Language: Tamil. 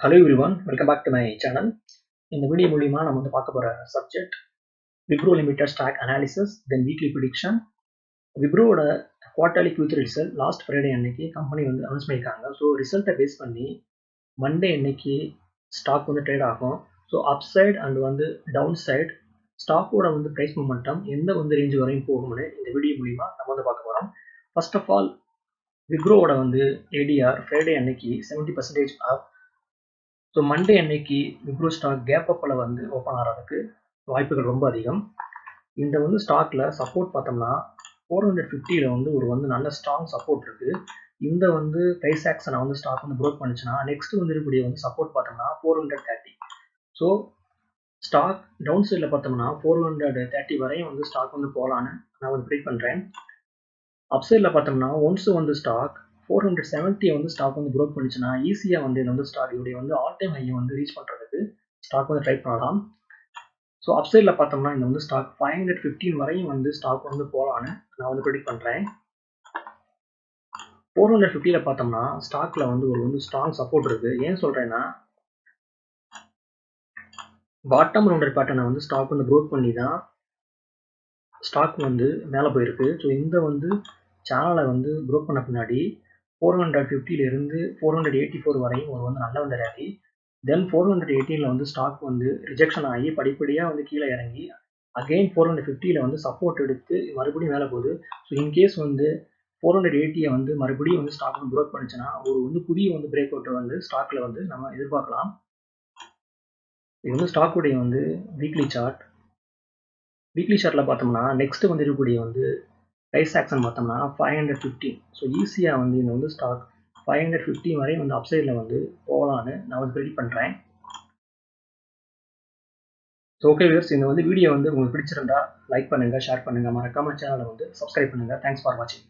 Hello everyone, welcome back to my channel. இந்த வீடியோ மூலியமா நம்ம வந்து பார்க்க போற subject Wipro limited stock analysis then weekly prediction. விப்ரோவோட quarterly Q3 result last Friday அன்னைக்கு கம்பெனி வந்து அனௌன்ஸ் பண்ணியிருக்காங்க. ஸோ ரிசல்ட்டை பேஸ் பண்ணி மண்டே அன்னைக்கு ஸ்டாக் வந்து ட்ரேட் ஆகும். ஸோ அப் சைட் அண்ட் வந்து டவுன் சைட் ஸ்டாக்கோட வந்து ப்ரைஸ் மொமெண்டம் எந்த வந்து ரேஞ்ச் வரையும் போகும்னு இந்த வீடியோ மூலியமா நம்ம வந்து பார்க்க போகிறோம். ஃபர்ஸ்ட் ஆஃப் ஆல் விப்ரோவோட வந்து ADR ஃப்ரைடே அன்னைக்கு 70% ஆஃப். ஸோ மண்டே அன்னைக்கு விப்ரோ ஸ்டாக் கேப் அப்பில் வந்து ஓப்பன் ஆகிறதுக்கு வாய்ப்புகள் ரொம்ப அதிகம். இந்த வந்து ஸ்டாக்ல சப்போர்ட் பார்த்தோம்னா 450 வந்து ஒரு வந்து நல்ல ஸ்ட்ராங் சப்போர்ட் இருக்கு. இந்த வந்து ப்ரைஸ் ஆக்ஷனை வந்து ஸ்டாக் வந்து ப்ரோக் பண்ணுச்சுன்னா நெக்ஸ்ட் வந்து இருக்கக்கூடிய வந்து சப்போர்ட் பார்த்தோம்னா 430. ஸோ ஸ்டாக் டவுன் சைடில் பார்த்தோம்னா 430 வரையும் வந்து ஸ்டாக் வந்து போகலான்னு நான் வந்து ப்ரிடிக்ட் பண்ணுறேன். அப் சைடில் பார்த்தோம்னா ஒன்ஸ் வந்து ஸ்டாக் 470 வந்து ஸ்டாக் வந்து ப்ரோக் பண்ணிச்சுன்னா ஈஸியாக வந்து இந்த வந்து ஸ்டாக் இதோடைய வந்து ஆல் டைம் ஹையை வந்து ரீச் பண்ணுறதுக்கு ஸ்டாக் வந்து ட்ரை பண்ணலாம். ஸோ அப் சைடில் பார்த்தோம்னா இந்த வந்து ஸ்டாக் 515 வரையும் வந்து ஸ்டாக் வந்து போகலான்னு நான் வந்து ப்ரெடிக்ட் பண்ணுறேன். 450 பார்த்தோம்னா ஸ்டாக்ல வந்து ஒரு வந்து ஸ்ட்ராங் சப்போர்ட் இருக்கு. ஏன் சொல்றேன்னா பாட்டம் ரவுண்டர் பேட்டர்னை வந்து ஸ்டாக் வந்து ப்ரோக் பண்ணி தான் ஸ்டாக் வந்து மேலே போயிருக்கு. ஸோ இந்த வந்து சேனலை வந்து ப்ரோக் பண்ண பின்னாடி 450 484 வரையும் ஒரு வந்து நல்ல வந்து ரேலி. தென் 418 வந்து ஸ்டாக் வந்து ரிஜெக்ஷன் ஆகி படிப்படியாக வந்து கீழே இறங்கி அகெயின் 450 வந்து சப்போர்ட் எடுத்து மறுபடியும் மேலே போகுது. ஸோ இன்கேஸ் வந்து 480 வந்து மறுபடியும் வந்து ஸ்டாக் வந்து ப்ரோக் பண்ணிச்சுன்னா ஒரு வந்து புதிய வந்து பிரேக் அவுட் வந்து ஸ்டாக்ல வந்து நம்ம எதிர்பார்க்கலாம். இது வந்து ஸ்டாக்குடைய வந்து வீக்லி சார்ட்ல பார்த்தோம்னா நெக்ஸ்ட் வந்து இருக்கக்கூடிய வந்து ப்ரைஸ் ஆக்ஷன் பார்த்தோம்னா 515. ஸோ ஈஸியாக வந்து இந்த வந்து ஸ்டாக் 515 வரை வந்து அப்சைடில் வந்து போகலான்னு நான் வந்து ப்ரெடிக்ட் பண்ணுறேன். ஸோ ஓகே வியூவர்ஸ், இந்த வந்து வீடியோ வந்து உங்களுக்கு பிடிச்சிருந்தா லைக் பண்ணுங்கள், ஷேர் பண்ணுங்கள், மறக்காம சேனலை வந்து சப்ஸ்கிரைப் பண்ணுங்கள். தேங்க்ஸ் ஃபார் வாட்சிங்.